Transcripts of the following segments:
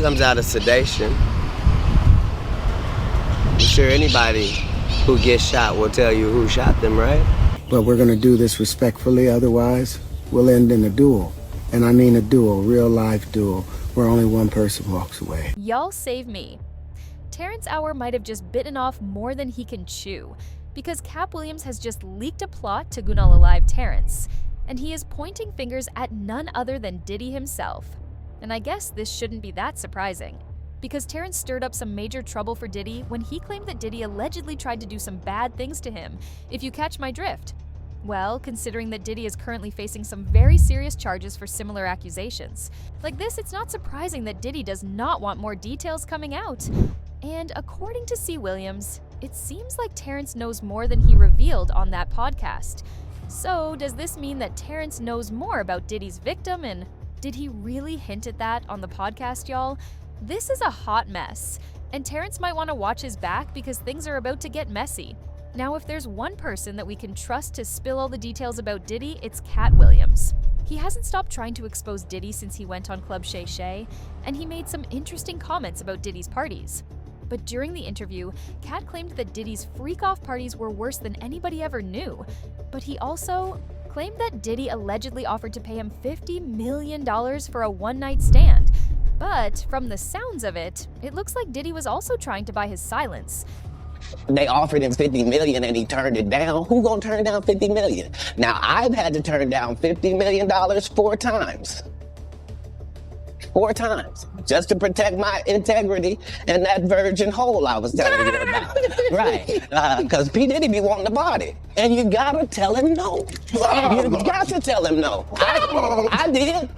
Comes out of sedation. I'm sure anybody who gets shot will tell you who shot them, right? But we're gonna do this respectfully, otherwise we'll end in a duel. And I mean a duel, real life duel, where only one person walks away. Y'all save me. Terrence Howard might have just bitten off more than he can chew, because Katt Williams has just leaked a plot to unalive Terrence, and he is pointing fingers at none other than Diddy himself. And I guess this shouldn't be that surprising, because Terrence stirred up some major trouble for Diddy when he claimed that Diddy allegedly tried to do some bad things to him, if you catch my drift. Well, considering that Diddy is currently facing some very serious charges for similar accusations. Like this, it's not surprising that Diddy does not want more details coming out. And according to C. Williams, it seems like Terrence knows more than he revealed on that podcast. So does this mean that Terrence knows more about Diddy's victim, and did he really hint at that on the podcast, y'all? This is a hot mess, and Terrence might want to watch his back because things are about to get messy. Now, if there's one person that we can trust to spill all the details about Diddy, it's Katt Williams. He hasn't stopped trying to expose Diddy since he went on Club Shay Shay, and he made some interesting comments about Diddy's parties. But during the interview, Katt claimed that Diddy's freak-off parties were worse than anybody ever knew. But he also claimed that Diddy allegedly offered to pay him $50 million for a one-night stand. But from the sounds of it, it looks like Diddy was also trying to buy his silence. They offered him $50 million and he turned it down. Who gonna turn down $50 million? Now, I've had to turn down $50 million 4 times. 4 times, just to protect my integrity and that virgin hole I was telling you about. Right, because P. Diddy be wanting the body. And you gotta tell him no. You got to tell him no. I did.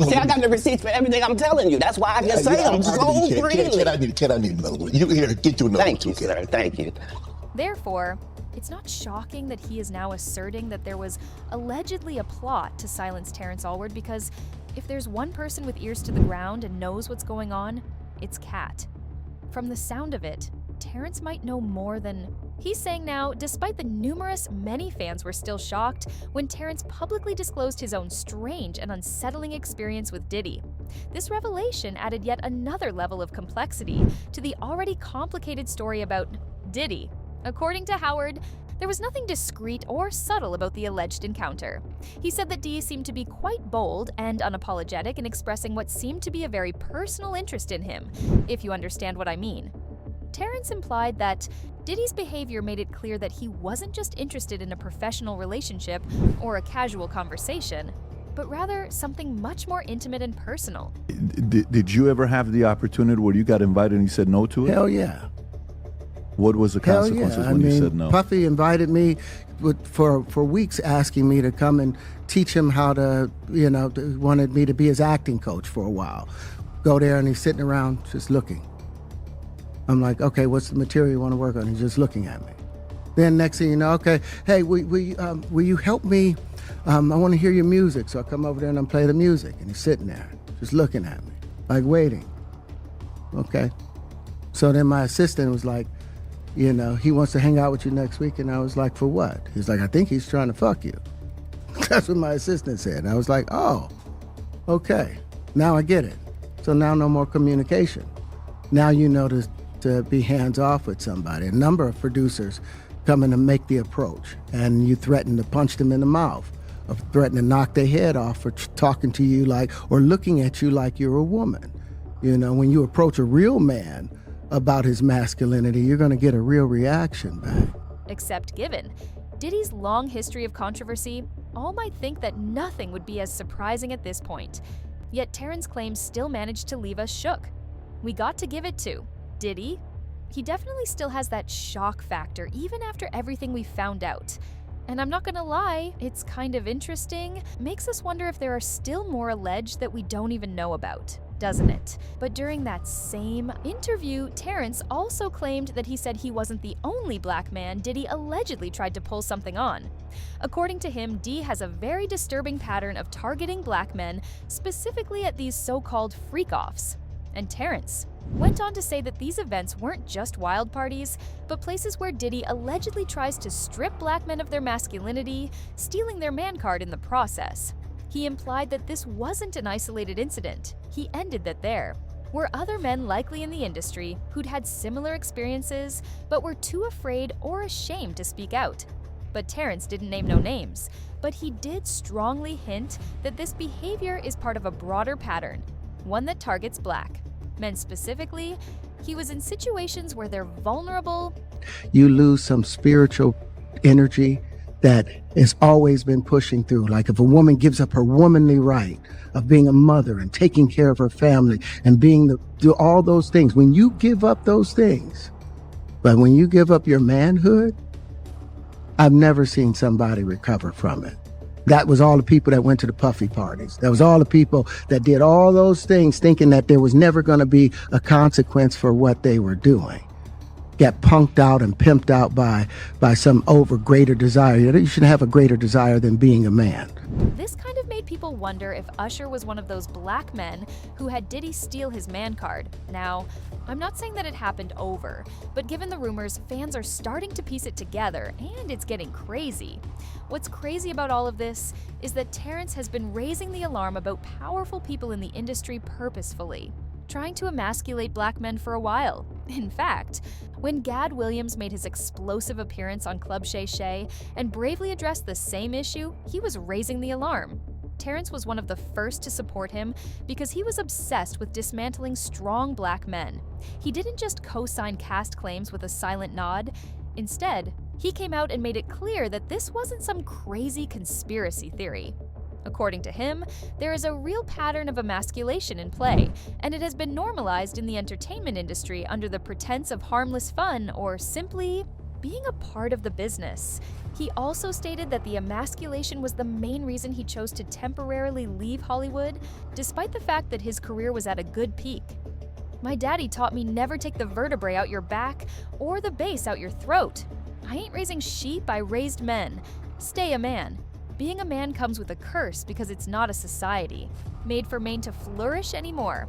See, I got the receipts for everything I'm telling you. That's why I can say them so freely. Can I need another one? You here, get you another one. Thank you, sir. Thank you. Therefore, it's not shocking that he is now asserting that there was allegedly a plot to silence Terrence Howard, because if there's one person with ears to the ground and knows what's going on, it's Katt. From the sound of it, Terrence might know more than he's saying now, despite the many fans were still shocked when Terrence publicly disclosed his own strange and unsettling experience with Diddy. This revelation added yet another level of complexity to the already complicated story about Diddy. According to Howard, there was nothing discreet or subtle about the alleged encounter. He said that Diddy seemed to be quite bold and unapologetic in expressing what seemed to be a very personal interest in him, if you understand what I mean. Terrence implied that Diddy's behavior made it clear that he wasn't just interested in a professional relationship or a casual conversation, but rather something much more intimate and personal. Did you ever have the opportunity where you got invited and you said no to it? Hell yeah. What was the consequences when you said no? Puffy invited me for weeks, asking me to come and teach him how to, wanted me to be his acting coach for a while. Go there and he's sitting around just looking. I'm like, okay, what's the material you want to work on? He's just looking at me. Then next thing you know, okay, hey, will you help me? I want to hear your music. So I come over there and I play the music, and he's sitting there just looking at me, like waiting. Okay. So then my assistant was like, he wants to hang out with you next week. And I was like, for what? He's like, I think he's trying to fuck you. That's what my assistant said. And I was like, oh, okay. Now I get it. So now no more communication. Now you know to be hands off with somebody. A number of producers come in to make the approach, and you threaten to punch them in the mouth, or threaten to knock their head off for talking to you or looking at you like you're a woman. When you approach a real man about his masculinity, you're going to get a real reaction back. Except given Diddy's long history of controversy, all might think that nothing would be as surprising at this point. Yet Terrence claims still managed to leave us shook. We got to give it to Diddy. He definitely still has that shock factor even after everything we found out. And I'm not gonna lie, it's kind of interesting. Makes us wonder if there are still more alleged that we don't even know about, doesn't it? But during that same interview, Terrence also claimed that he said he wasn't the only black man Diddy allegedly tried to pull something on. According to him, D has a very disturbing pattern of targeting black men, specifically at these so-called freak-offs. And Terrence went on to say that these events weren't just wild parties, but places where Diddy allegedly tries to strip black men of their masculinity, stealing their man card in the process. He He implied that this wasn't an isolated incident. He ended that there. Were other men likely in the industry who'd had similar experiences but were too afraid or ashamed to speak out? But Terrence didn't name no names, but he did strongly hint that this behavior is part of a broader pattern, one that targets Black men specifically. He was in situations where they're vulnerable. You lose some spiritual energy that has always been pushing through. Like if a woman gives up her womanly right of being a mother and taking care of her family and do all those things, when you give up those things, but when you give up your manhood, I've never seen somebody recover from it. That was all the people that went to the puffy parties. That was all the people that did all those things thinking that there was never going to be a consequence for what they were doing. Get punked out and pimped out by some greater desire. You shouldn't have a greater desire than being a man. This kind of made people wonder if Usher was one of those Black men who had Diddy steal his man card. Now, I'm not saying that it happened over, but given the rumors, fans are starting to piece it together, and it's getting crazy. What's crazy about all of this is that Terrence has been raising the alarm about powerful people in the industry purposefully, trying to emasculate Black men for a while. In fact, when Katt Williams made his explosive appearance on Club Shay Shay and bravely addressed the same issue, he was raising the alarm. Terrence was one of the first to support him because he was obsessed with dismantling strong Black men. He didn't just co-sign cast claims with a silent nod. Instead, he came out and made it clear that this wasn't some crazy conspiracy theory. According to him, there is a real pattern of emasculation in play, and it has been normalized in the entertainment industry under the pretense of harmless fun or simply being a part of the business. He also stated that the emasculation was the main reason he chose to temporarily leave Hollywood, despite the fact that his career was at a good peak. "My daddy taught me never take the vertebrae out your back or the base out your throat. I ain't raising sheep, I raised men. Stay a man. Being a man comes with a curse because it's not a society made for men to flourish anymore.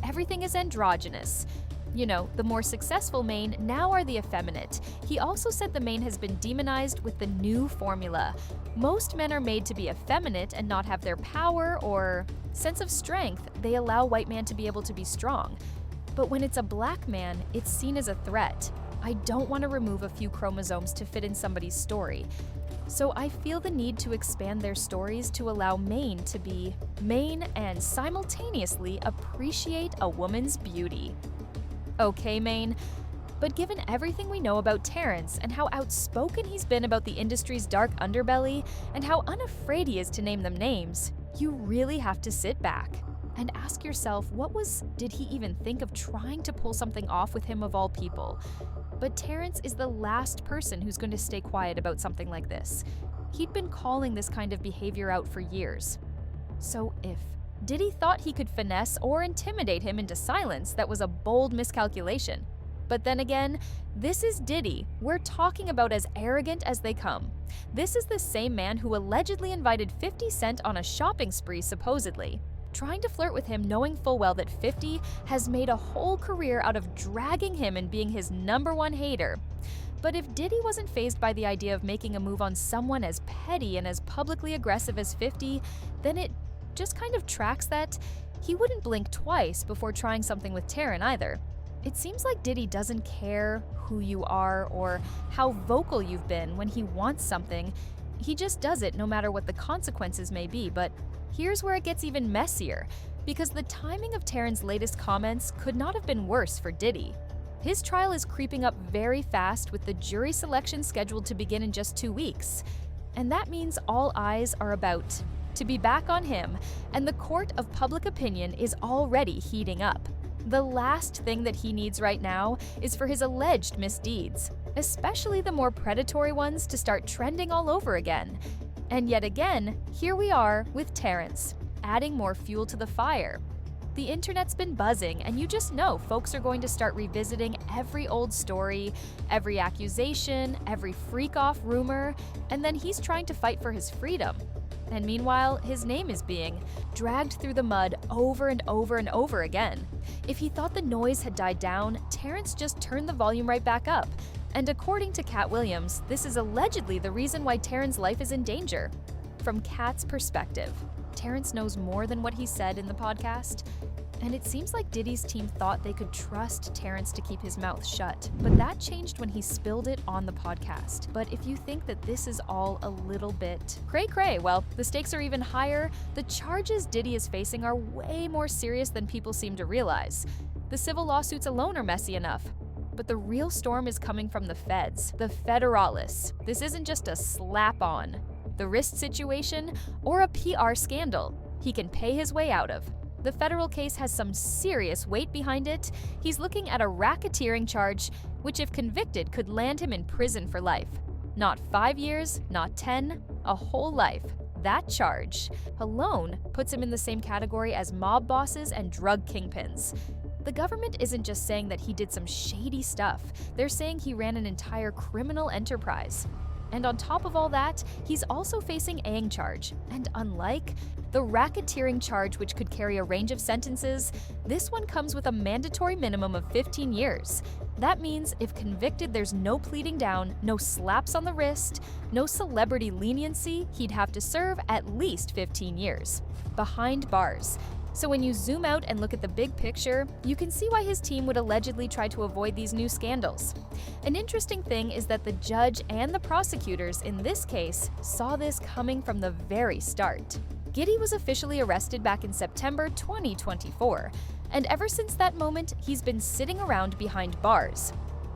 Everything is androgynous. You know, the more successful men now are the effeminate." He also said the man has been demonized with the new formula. Most men are made to be effeminate and not have their power or sense of strength. They allow white man to be able to be strong. But when it's a Black man, it's seen as a threat. I don't want to remove a few chromosomes to fit in somebody's story. So I feel the need to expand their stories to allow men to be men and simultaneously appreciate a woman's beauty. Okay, men, but given everything we know about Terrence and how outspoken he's been about the industry's dark underbelly and how unafraid he is to name them names, you really have to sit back and ask yourself, did he even think of trying to pull something off with him of all people? But Terrence is the last person who's going to stay quiet about something like this. He'd been calling this kind of behavior out for years. So if Diddy thought he could finesse or intimidate him into silence, that was a bold miscalculation. But then again, this is Diddy. We're talking about as arrogant as they come. This is the same man who allegedly invited 50 Cent on a shopping spree, supposedly, trying to flirt with him, knowing full well that 50 has made a whole career out of dragging him and being his #1 hater. But if Diddy wasn't fazed by the idea of making a move on someone as petty and as publicly aggressive as 50, then it just kind of tracks that he wouldn't blink twice before trying something with Terrence either. It seems like Diddy doesn't care who you are or how vocal you've been when he wants something. He just does it no matter what the consequences may be. But here's where it gets even messier, because the timing of Terrence's latest comments could not have been worse for Diddy. His trial is creeping up very fast, with the jury selection scheduled to begin in just 2 weeks. And that means all eyes are about to be back on him, and the court of public opinion is already heating up. The last thing that he needs right now is for his alleged misdeeds, especially the more predatory ones, to start trending all over again. And yet again, here we are with Terrence, adding more fuel to the fire. The internet's been buzzing, and you just know folks are going to start revisiting every old story, every accusation, every freak-off rumor, and then he's trying to fight for his freedom. And meanwhile, his name is being dragged through the mud over and over and over again. If he thought the noise had died down, Terrence just turned the volume right back up. And according to Katt Williams, this is allegedly the reason why Terrence's life is in danger. From Katt's perspective, Terrence knows more than what he said in the podcast. And it seems like Diddy's team thought they could trust Terrence to keep his mouth shut, but that changed when he spilled it on the podcast. But if you think that this is all a little bit cray-cray, well, the stakes are even higher. The charges Diddy is facing are way more serious than people seem to realize. The civil lawsuits alone are messy enough. But the real storm is coming from the feds, the federalists. This isn't just a slap-on, the wrist situation, or a PR scandal he can pay his way out of. The federal case has some serious weight behind it. He's looking at a racketeering charge, which if convicted could land him in prison for life. Not 5 years, not 10, a whole life. That charge alone puts him in the same category as mob bosses and drug kingpins. The government isn't just saying that he did some shady stuff. They're saying he ran an entire criminal enterprise. And on top of all that, he's also facing a charge. And unlike the racketeering charge, which could carry a range of sentences, this one comes with a mandatory minimum of 15 years. That means if convicted, there's no pleading down, no slaps on the wrist, no celebrity leniency. He'd have to serve at least 15 years behind bars. So when you zoom out and look at the big picture, you can see why his team would allegedly try to avoid these new scandals. An interesting thing is that the judge and the prosecutors in this case saw this coming from the very start. Diddy was officially arrested back in September 2024, and ever since that moment, he's been sitting around behind bars.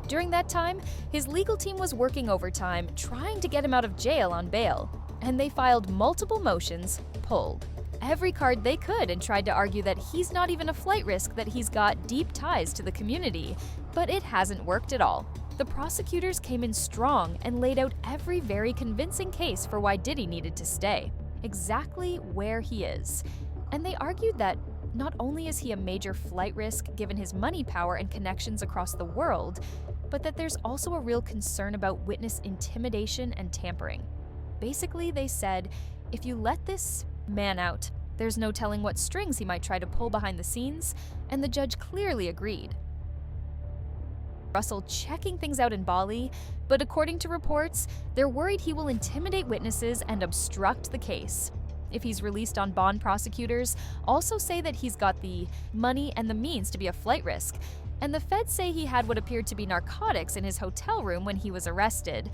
During that time, his legal team was working overtime trying to get him out of jail on bail, and they filed multiple motions, pulled every card they could and tried to argue that he's not even a flight risk, that he's got deep ties to the community. But it hasn't worked at all. The prosecutors came in strong and laid out every very convincing case for why Diddy needed to stay, exactly where he is. And they argued that not only is he a major flight risk given his money power and connections across the world, but that there's also a real concern about witness intimidation and tampering. Basically, they said, if you let this man out, there's no telling what strings he might try to pull behind the scenes, and the judge clearly agreed. Russell checking things out in Bali, but according to reports, they're worried he will intimidate witnesses and obstruct the case. If he's released on bond, prosecutors also say that he's got the money and the means to be a flight risk, and the feds say he had what appeared to be narcotics in his hotel room when he was arrested.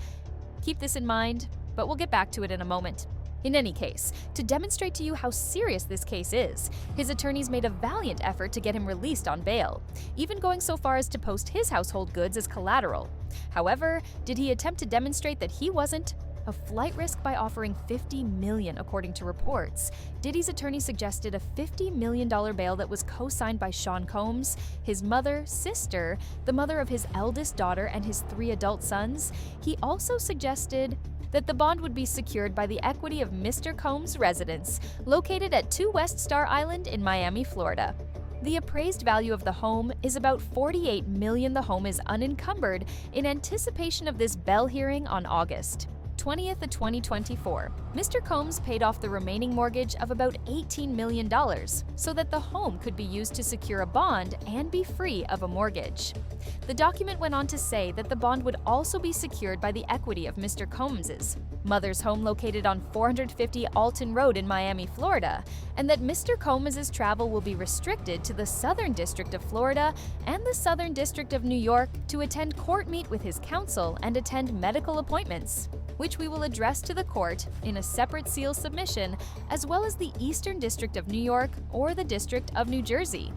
Keep this in mind, but we'll get back to it in a moment. In any case, to demonstrate to you how serious this case is, his attorneys made a valiant effort to get him released on bail, even going so far as to post his household goods as collateral. However, did he attempt to demonstrate that he wasn't a flight risk by offering $50 million, according to reports? Diddy's attorney suggested a $50 million bail that was co-signed by Sean Combs, his mother, sister, the mother of his eldest daughter, and his 3 adult sons. He also suggested that the bond would be secured by the equity of Mr. Combs' residence, located at 2 West Star Island in Miami, Florida. The appraised value of the home is about $48 million. The home is unencumbered in anticipation of this bail hearing on August 20th of 2024. Mr. Combs paid off the remaining mortgage of about $18 million so that the home could be used to secure a bond and be free of a mortgage. The document went on to say that the bond would also be secured by the equity of Mr. Combs's mother's home located on 450 Alton Road in Miami, Florida, and that Mr. Combs's travel will be restricted to the Southern District of Florida and the Southern District of New York to attend court, meet with his counsel, and attend medical appointments, which we will address to the court in a separate seal submission, as well as the Eastern District of New York or the District of New Jersey,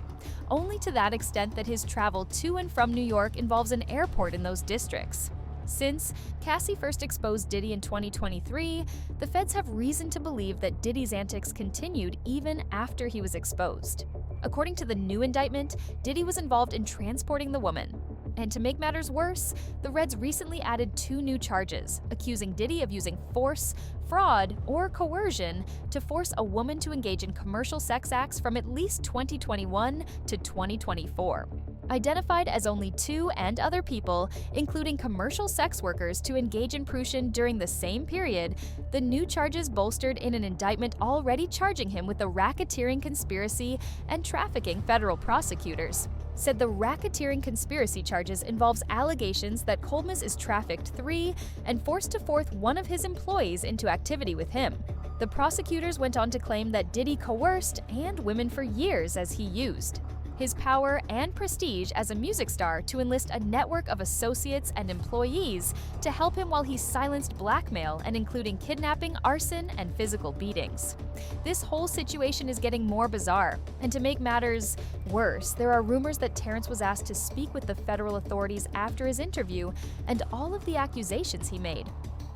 only to that extent that his travel to and from New York involves an airport in those districts. Since Cassie first exposed Diddy in 2023, the feds have reason to believe that Diddy's antics continued even after he was exposed. According to the new indictment, Diddy was involved in transporting the woman. And to make matters worse, the Reds recently added 2 new charges, accusing Diddy of using force, fraud, or coercion to force a woman to engage in commercial sex acts from at least 2021 to 2024. Identified as only 2 and other people, including commercial sex workers, to engage in prushin during the same period, the new charges bolstered in an indictment already charging him with the racketeering conspiracy and trafficking. Federal prosecutors said the racketeering conspiracy charges involves allegations that Combs is trafficked 3 and forced to force one of his employees into activity with him. The prosecutors went on to claim that Diddy coerced and women for years as he used his power and prestige as a music star to enlist a network of associates and employees to help him while he silenced blackmail and including kidnapping, arson, and physical beatings. This whole situation is getting more bizarre, and to make matters worse, there are rumors that Terrence was asked to speak with the federal authorities after his interview and all of the accusations he made.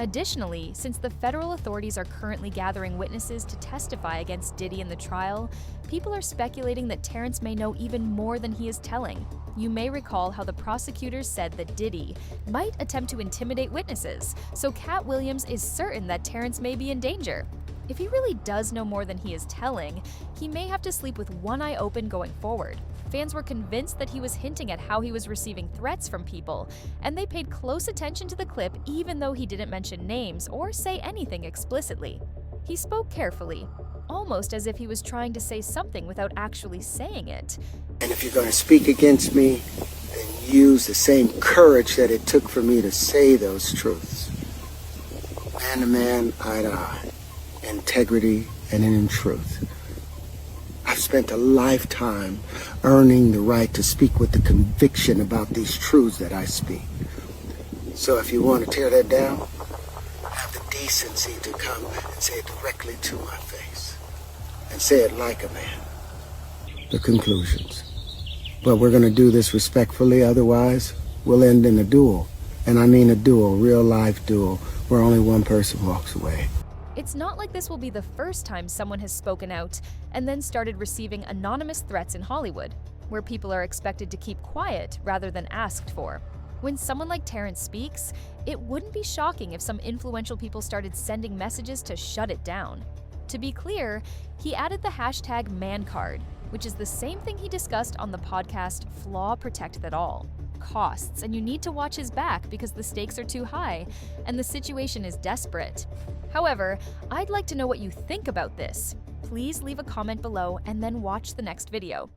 Additionally, since the federal authorities are currently gathering witnesses to testify against Diddy in the trial, people are speculating that Terrence may know even more than he is telling. You may recall how the prosecutors said that Diddy might attempt to intimidate witnesses, so Katt Williams is certain that Terrence may be in danger. If he really does know more than he is telling, he may have to sleep with one eye open going forward. Fans were convinced that he was hinting at how he was receiving threats from people, and they paid close attention to the clip even though he didn't mention names or say anything explicitly. He spoke carefully, almost as if he was trying to say something without actually saying it. And if you're going to speak against me, then use the same courage that it took for me to say those truths. Man to man, eye to eye, integrity and in truth. I've spent a lifetime earning the right to speak with the conviction about these truths that I speak. So if you want to tear that down, have the decency to come and say it directly to my face. And say it like a man. The conclusions. But we're going to do this respectfully, otherwise we'll end in a duel. And I mean a duel, real life duel, where only one person walks away. It's not like this will be the first time someone has spoken out and then started receiving anonymous threats in Hollywood, where people are expected to keep quiet rather than asked for. When someone like Terrence speaks, it wouldn't be shocking if some influential people started sending messages to shut it down. To be clear, he added the hashtag #ManCard, which is the same thing he discussed on the podcast Flaw Protecteth It All. Costs, and you need to watch his back because the stakes are too high and the situation is desperate. However, I'd like to know what you think about this. Please leave a comment below and then watch the next video.